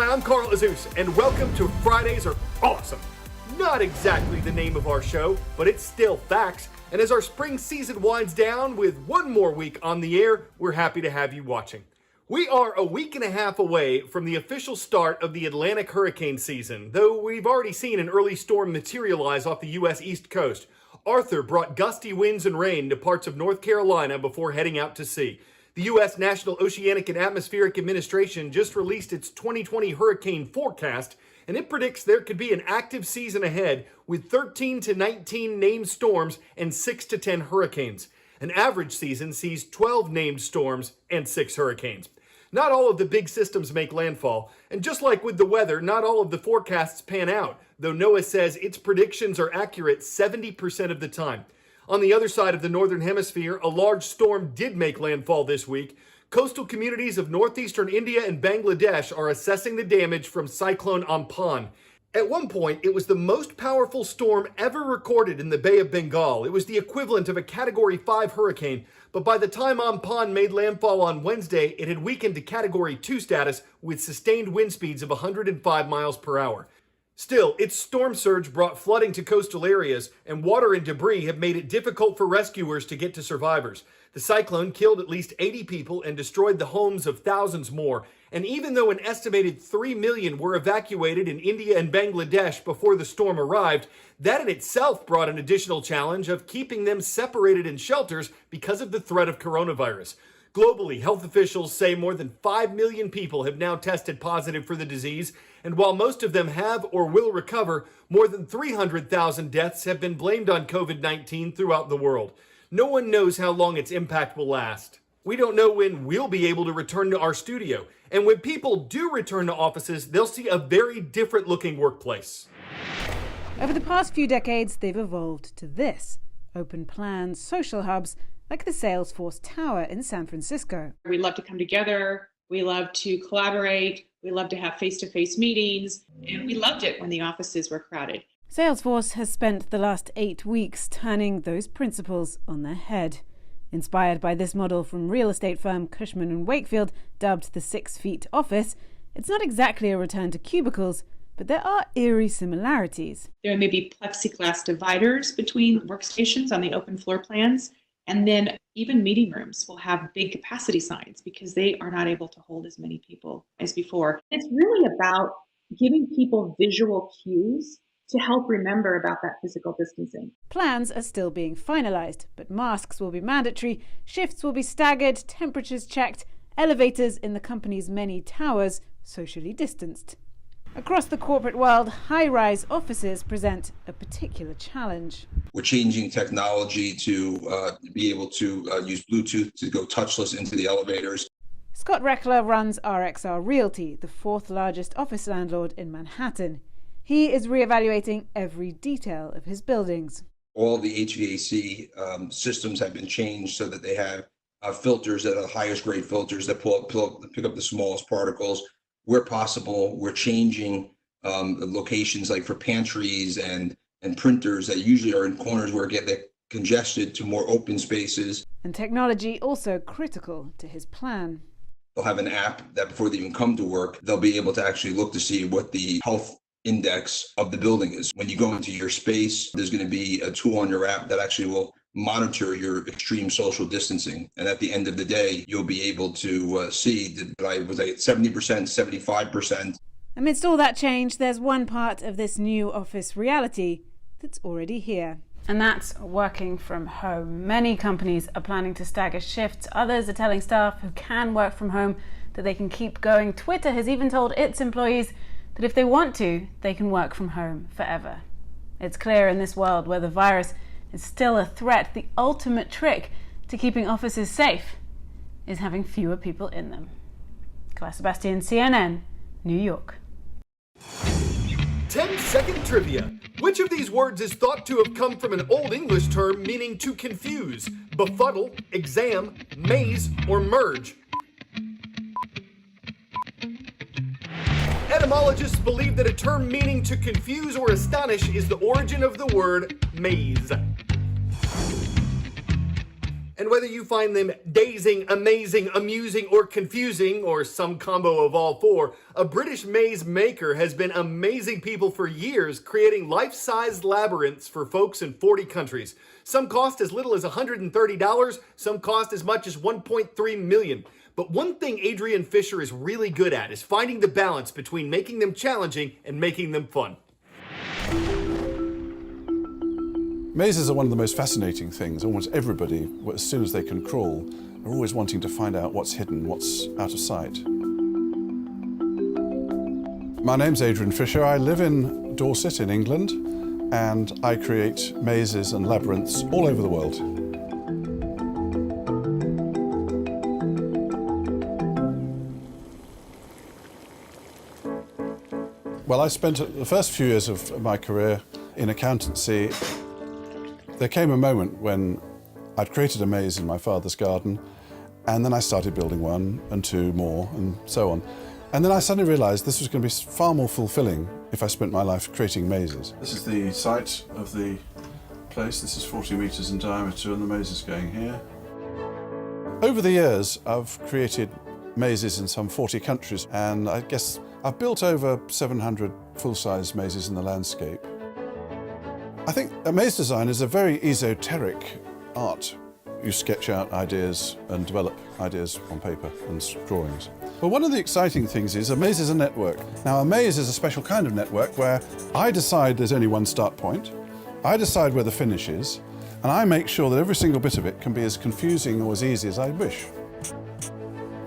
Hi, I'm Carl Azus, and welcome to Fridays Are Awesome. Not exactly the name of our show, but it's still facts. And as our spring season winds down with one more week on the air, we're happy to have you watching. We are a week and a half away from the official start of the Atlantic hurricane season, though we've already seen an early storm materialize off the U.S. East Coast. Arthur brought gusty winds and rain to parts of North Carolina before heading out to sea. The U.S. National Oceanic and Atmospheric Administration just released its 2020 hurricane forecast, and it predicts there could be an active season ahead with 13 to 19 named storms and 6 to 10 hurricanes. An average season sees 12 named storms and 6 hurricanes. Not all of the big systems make landfall, and just like with the weather, not all of the forecasts pan out, though NOAA says its predictions are accurate 70% of the time. On the other side of the northern hemisphere, a large storm did make landfall this week. Coastal communities of northeastern India and Bangladesh are assessing the damage from Cyclone Amphan. At one point, it was the most powerful storm ever recorded in the Bay of Bengal. It was the equivalent of a Category 5 hurricane, but by the time Amphan made landfall on Wednesday, it had weakened to Category 2 status with sustained wind speeds of 105 miles per hour. Still, its storm surge brought flooding to coastal areas, and water and debris have made it difficult for rescuers to get to survivors. The cyclone killed at least 80 people and destroyed the homes of thousands more. And even though an estimated 3 million were evacuated in India and Bangladesh before the storm arrived, that in itself brought an additional challenge of keeping them separated in shelters because of the threat of coronavirus. Globally, health officials say more than 5 million people have now tested positive for the disease, and while most of them have or will recover, more than 300,000 deaths have been blamed on COVID-19 throughout the world. No one knows how long its impact will last. We don't know when we'll be able to return to our studio, and when people do return to offices, they'll see a very different looking workplace. Over the past few decades, they've evolved to this: open plan social hubs like the Salesforce Tower in San Francisco. We love to come together, we love to collaborate, we love to have face-to-face meetings, and we loved it when the offices were crowded. Salesforce has spent the last 8 weeks turning those principles on their head. Inspired by this model from real estate firm Cushman & Wakefield, dubbed the 6 Feet Office, it's not exactly a return to cubicles, but there are eerie similarities. There may be plexiglass dividers between workstations on the open floor plans, and then even meeting rooms will have big capacity signs because they are not able to hold as many people as before. It's really about giving people visual cues to help remember about that physical distancing. Plans are still being finalised, but masks will be mandatory, shifts will be staggered, temperatures checked, elevators in the company's many towers socially distanced. Across the corporate world, high-rise offices present a particular challenge. We're changing technology to be able to use Bluetooth to go touchless into the elevators. Scott Reckler runs RXR Realty, the 4th largest office landlord in Manhattan. He is reevaluating every detail of his buildings. All the HVAC systems have been changed so that they have filters that are the highest grade filters that pick up the smallest particles. Where possible, we're changing locations like for pantries and printers that usually are in corners where they're congested to more open spaces. And technology also critical to his plan. They'll have an app that before they even come to work, they'll be able to actually look to see what the health index of the building is. When you go into your space, there's going to be a tool on your app that actually will monitor your extreme social distancing. And at the end of the day, you'll be able to see that I was at 70%, 75%. Amidst all that change, there's one part of this new office reality that's already here. And that's working from home. Many companies are planning to stagger shifts. Others are telling staff who can work from home that they can keep going. Twitter has even told its employees that if they want to, they can work from home forever. It's clear in this world where the virus is still a threat, the ultimate trick to keeping offices safe is having fewer people in them. Claire Sebastian, CNN, New York. 10-second trivia. Which of these words is thought to have come from an Old English term meaning to confuse? Befuddle, exam, maze, or merge? Etymologists believe that a term meaning to confuse or astonish is the origin of the word maze. And whether you find them dazing, amazing, amusing, or confusing, or some combo of all four, a British maze maker has been amazing people for years, creating life-sized labyrinths for folks in 40 countries. Some cost as little as $130, some cost as much as $1.3 million. But one thing Adrian Fisher is really good at is finding the balance between making them challenging and making them fun. Mazes are one of the most fascinating things. Almost everybody, as soon as they can crawl, are always wanting to find out what's hidden, what's out of sight. My name's Adrian Fisher. I live in Dorset in England, and I create mazes and labyrinths all over the world. Well, I spent the first few years of my career in accountancy. There came a moment when I'd created a maze in my father's garden, and then I started building one and two more and so on. And then I suddenly realised this was going to be far more fulfilling if I spent my life creating mazes. This is the site of the place. This is 40 metres in diameter and the maze is going here. Over the years, I've created mazes in some 40 countries, and I guess I've built over 700 full-size mazes in the landscape. I think a maze design is a very esoteric art. You sketch out ideas and develop ideas on paper and drawings. But one of the exciting things is a maze is a network. Now, a maze is a special kind of network where I decide there's only one start point, I decide where the finish is, and I make sure that every single bit of it can be as confusing or as easy as I wish.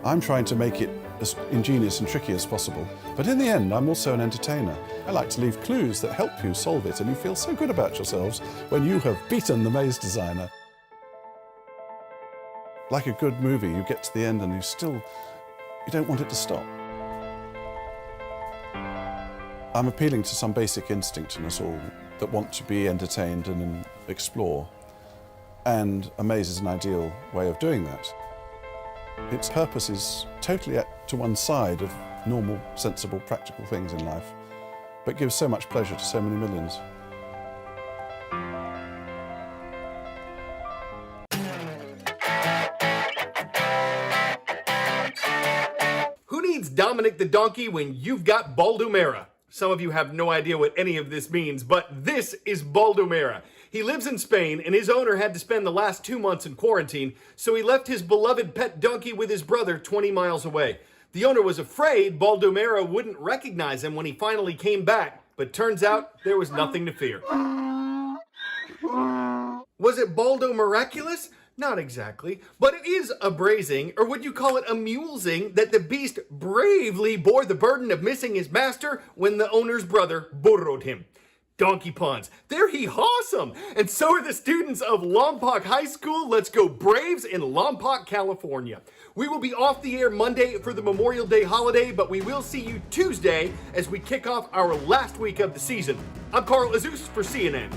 I'm trying to make it as ingenious and tricky as possible, but in the end, I'm also an entertainer. I like to leave clues that help you solve it, and you feel so good about yourselves when you have beaten the maze designer. Like a good movie, you get to the end and you don't want it to stop. I'm appealing to some basic instinct in us all that want to be entertained and explore, and a maze is an ideal way of doing that. Its purpose is totally to one side of normal, sensible, practical things in life, but gives so much pleasure to so many millions. Who needs Dominic the Donkey when you've got Baldomera? Some of you have no idea what any of this means, but this is Baldomera. He lives in Spain, and his owner had to spend the last 2 months in quarantine, so he left his beloved pet donkey with his brother 20 miles away. The owner was afraid Baldomera wouldn't recognize him when he finally came back, but turns out there was nothing to fear. Was it Baldo Miraculous? Not exactly, but it is a brazing, or would you call it a mulesing, that the beast bravely bore the burden of missing his master when the owner's brother burroed him. Donkey puns. They're awesome. And so are the students of Lompoc High School. Let's go Braves in Lompoc, California. We will be off the air Monday for the Memorial Day holiday, but we will see you Tuesday as we kick off our last week of the season. I'm Carl Azuz for CNN.